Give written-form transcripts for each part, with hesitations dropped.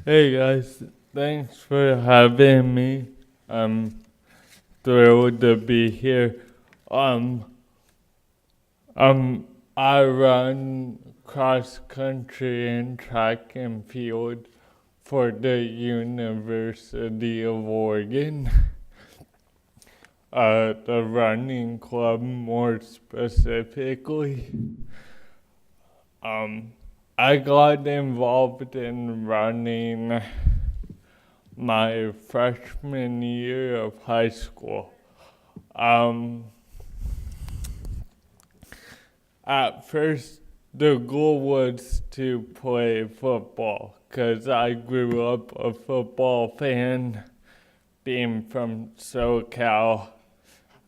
Hey guys, thanks for having me. I'm thrilled to be here. Um, I run cross country and track and field for the University of Oregon. The running club more specifically. I got involved in running my freshman year of high school. At first, the goal was to play football because I grew up a football fan. Being from SoCal,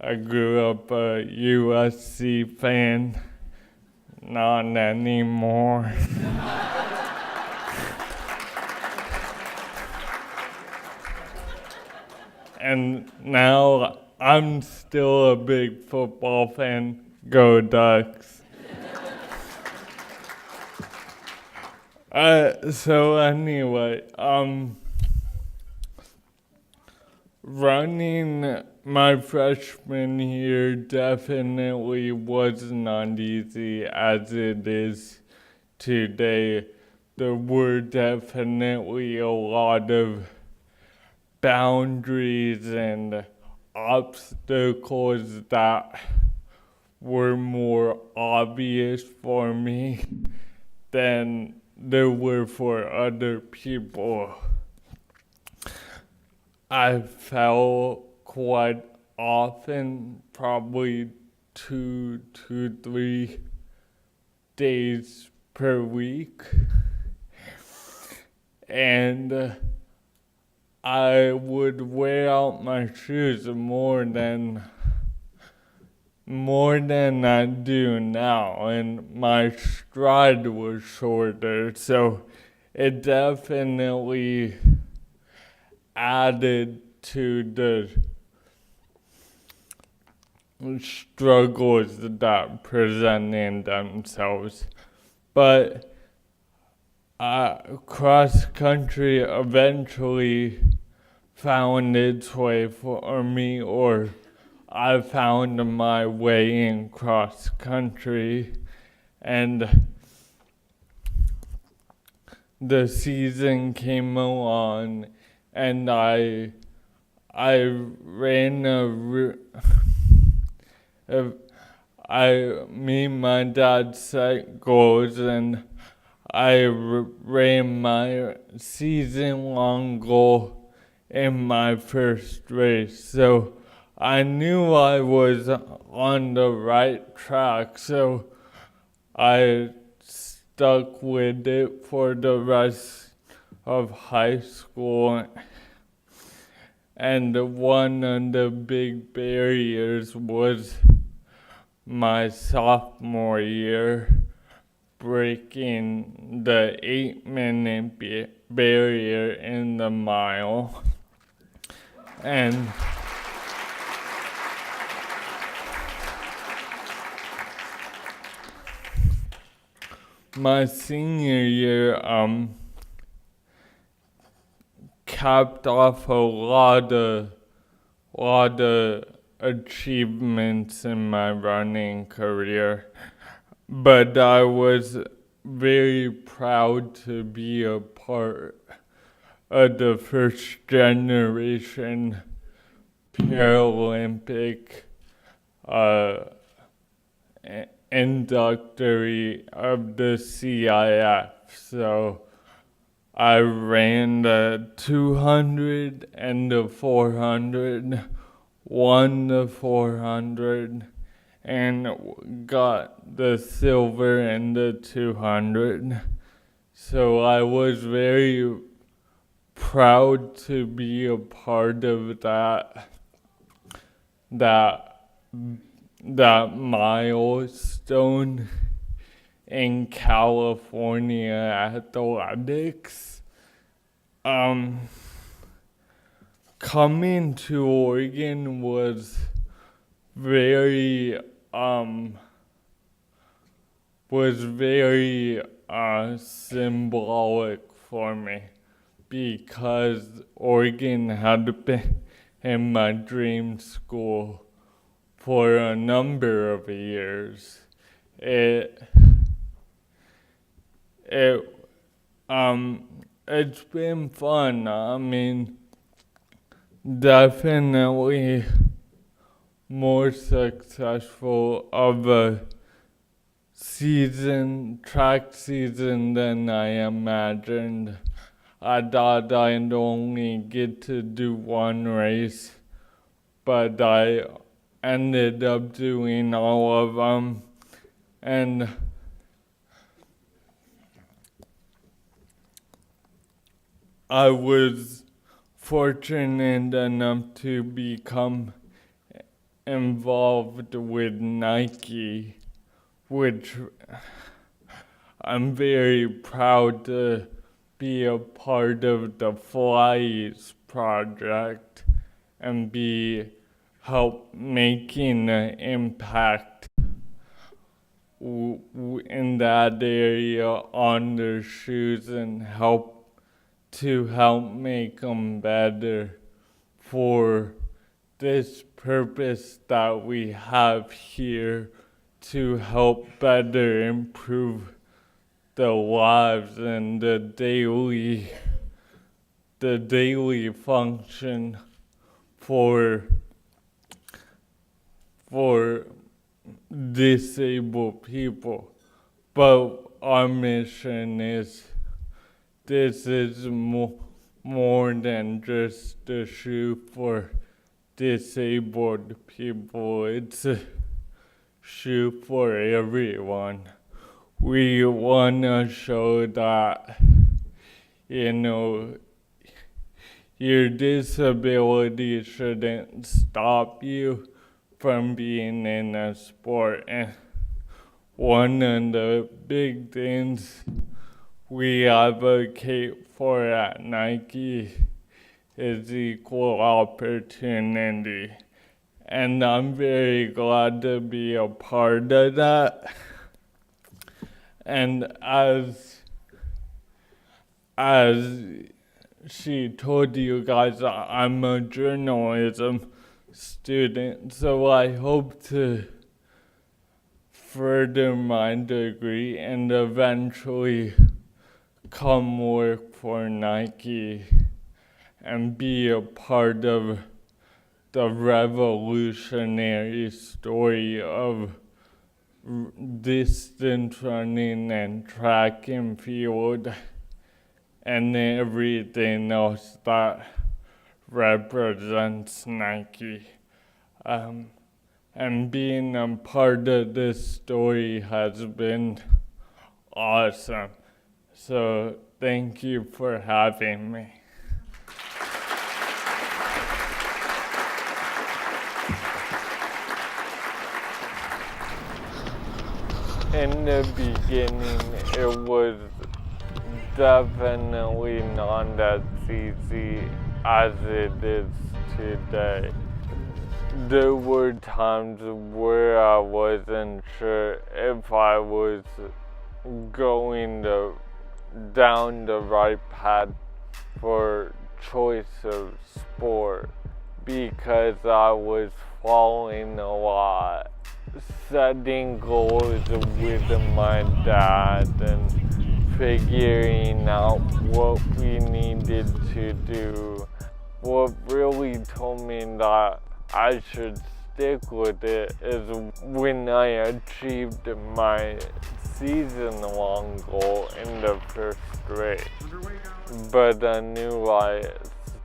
I grew up a USC fan. Not anymore. And now I'm still a big football fan. Go Ducks. So anyway, running my freshman year definitely was not easy as it is today. There were definitely a lot of boundaries and obstacles that were more obvious for me than there were for other people. I fell quite often, probably 2 to 3 days per week. And I would wear out my shoes more than I do now, and my stride was shorter, so it definitely added to the struggles that presented themselves. But cross country eventually found its way for me, or I found my way in cross country, and the season came along, and I ran me and my dad set goals, and I ran my season-long goal in my first race. So I knew I was on the right track, so I stuck with it for the rest of high school. And one of the big barriers was my sophomore year, breaking the 8-minute barrier in the mile. And my senior year capped off a lot of achievements in my running career, but I was very proud to be a part of the first generation Paralympic inductee of the CIF. So I ran the 200 and the 400, won the 400, and got the silver in the 200. So I was very proud to be a part of that milestone in California athletics. Coming to Oregon was very symbolic for me because Oregon had been in my dream school for a number of years. It's been fun. I mean, definitely more successful of a track season than I imagined. I thought I'd only get to do one race, but I ended up doing all of them, and I was fortunate enough to become involved with Nike, which I'm very proud to be a part of the Flies project and help making an impact in that area on their shoes and help make them better for this purpose that we have here to help better improve the lives and the daily function for disabled people. But our mission is this is more than just a shoe for disabled people. It's a shoe for everyone. We want to show that, your disability shouldn't stop you from being in a sport. And one of the big things we advocate for at Nike is equal opportunity. And I'm very glad to be a part of that. And as she told you guys, I'm a journalism student, so I hope to further my degree and eventually come work for Nike and be a part of the revolutionary story of distance running and track and field and everything else that represents Nike. And being a part of this story has been awesome. So thank you for having me. In the beginning, it was definitely not as easy as it is today. There were times where I wasn't sure if I was going down the right path for choice of sport because I was falling a lot, setting goals with my dad and figuring out what we needed to do. What really told me that I should stick with it is when I achieved my season-long goal in the first race. But I knew I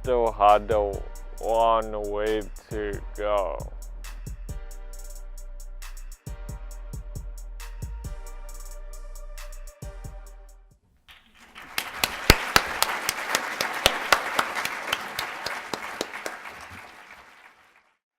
still had a long way to go.